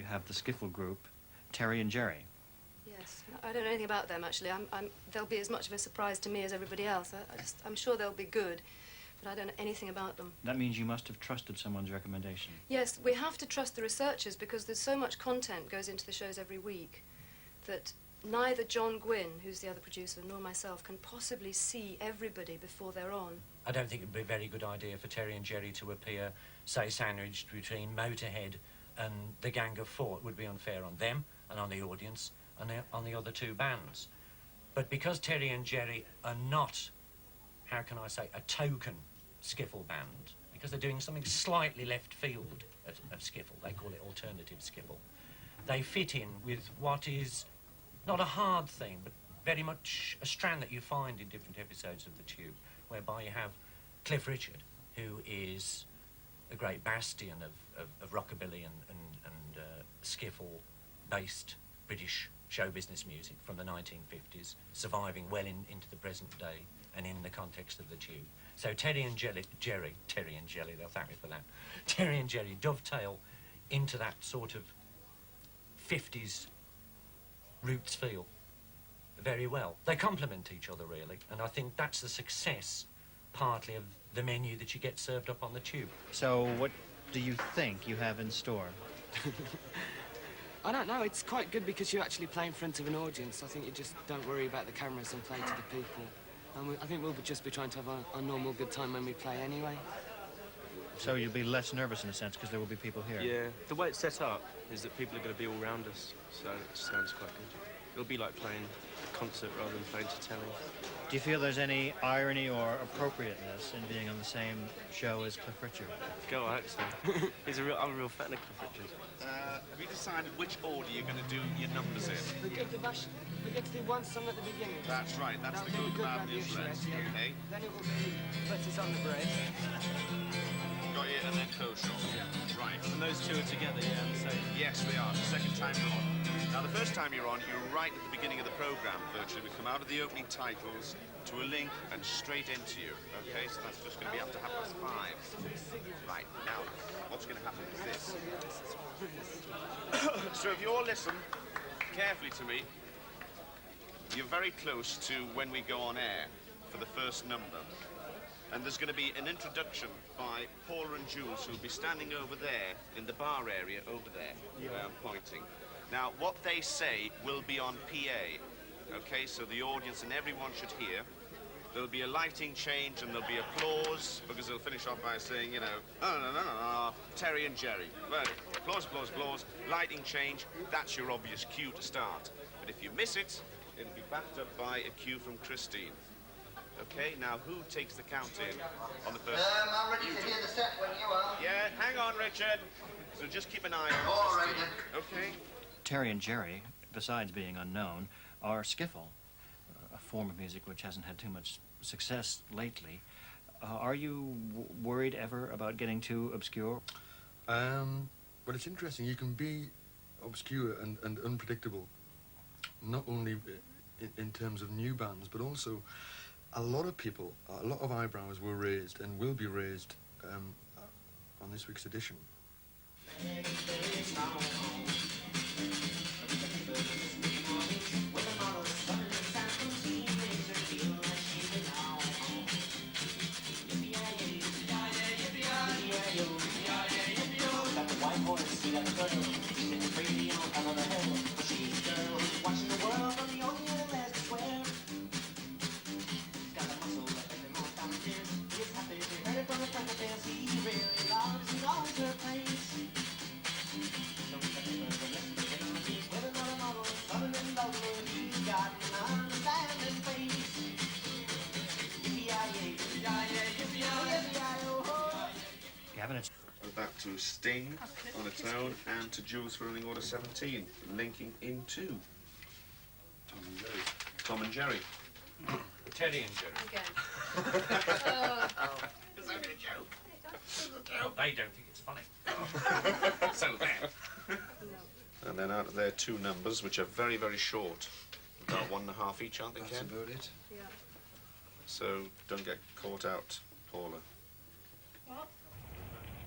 have the skiffle group, Terry and Gerry. Yes, I don't know anything about them, actually. They'll be as much of a surprise to me as everybody else. I'm sure they'll be good, but I don't know anything about them. That means you must have trusted someone's recommendation. Yes, we have to trust the researchers because there's so much content goes into the shows every week that neither John Gwynn, who's the other producer, nor myself can possibly see everybody before they're on. I don't think it would be a very good idea for Terry and Gerry to appear, say, sandwiched between Motorhead and the Gang of Four. It would be unfair on them and on the audience and on the other two bands. But because Terry and Gerry are not, how can I say, a token skiffle band, because they're doing something slightly left field of skiffle, they call it alternative skiffle, they fit in with what is not a hard thing, but very much a strand that you find in different episodes of The Tube, whereby you have Cliff Richard, who is a great bastion of rockabilly and skiffle-based British show business music from the 1950s, surviving well into the present day and in the context of The Tube. So Terry and Gerry, they'll thank me for that, Terry and Gerry dovetail into that sort of 50s roots feel very well. They complement each other, really, and I think that's the success, partly, of the menu that you get served up on The Tube. So what do you think you have in store? I don't know, it's quite good because you actually play in front of an audience. I think you just don't worry about the cameras and play to the people. And I think we'll just be trying to have a normal good time when we play anyway. So you'll be less nervous in a sense because there will be people here. Yeah, the way it's set up is that people are going to be all around us, so it sounds quite good. It'll be like playing a concert rather than playing to telly. Do you feel there's any irony or appropriateness in being on the same show as Cliff Richard? Go, I hope so. I'm a real fan of Cliff Richard. Have you decided which order you're going to do your numbers in? We get to do one song at the beginning. That's right, that's the good, bad, the rest, okay? Then it will be Let's on the Break. Got it, and then Kosher. Yeah. Right. And those two are together, yeah, so... Yes, they are. The second time you're on. Now, the first time you're on, you're right at the beginning of the programme, virtually. We come out of the opening titles to a link and straight into you, okay? So that's just going to be up to 5:30. Right, now, what's going to happen is this. So if you all listen carefully to me, you're very close to when we go on air for the first number. And there's going to be an introduction by Paula and Jules, who'll be standing over there in the bar area over there, where I'm pointing. Now, what they say will be on PA, okay? So the audience and everyone should hear. There'll be a lighting change and there'll be applause, because they'll finish off by saying, you know, no, Terry and Gerry. Right. Applause, applause, applause, lighting change. That's your obvious cue to start. But if you miss it, it'll be backed up by a cue from Christine. Okay, now who takes the count in on the first? I'm ready to hear the set when you are. Yeah, hang on, Richard. So just keep an eye on All Christine. right, then. Okay. Terry and Gerry, besides being unknown, are skiffle, a form of music which hasn't had too much success lately. Are you worried ever about getting too obscure? Well, it's interesting. You can be obscure and unpredictable, not only in terms of new bands, but also a lot of people, a lot of eyebrows were raised and will be raised on this week's edition. Back to Sting on its own and to Jules for running order 17, linking into Tom and Gerry. Terry and Gerry. Again. It's only a joke. Well, they don't think it's funny. So there. And then out of their two numbers, which are very, very short, about 1.5 each, aren't they, Ken? That's about it. Yeah. So don't get caught out, Paula.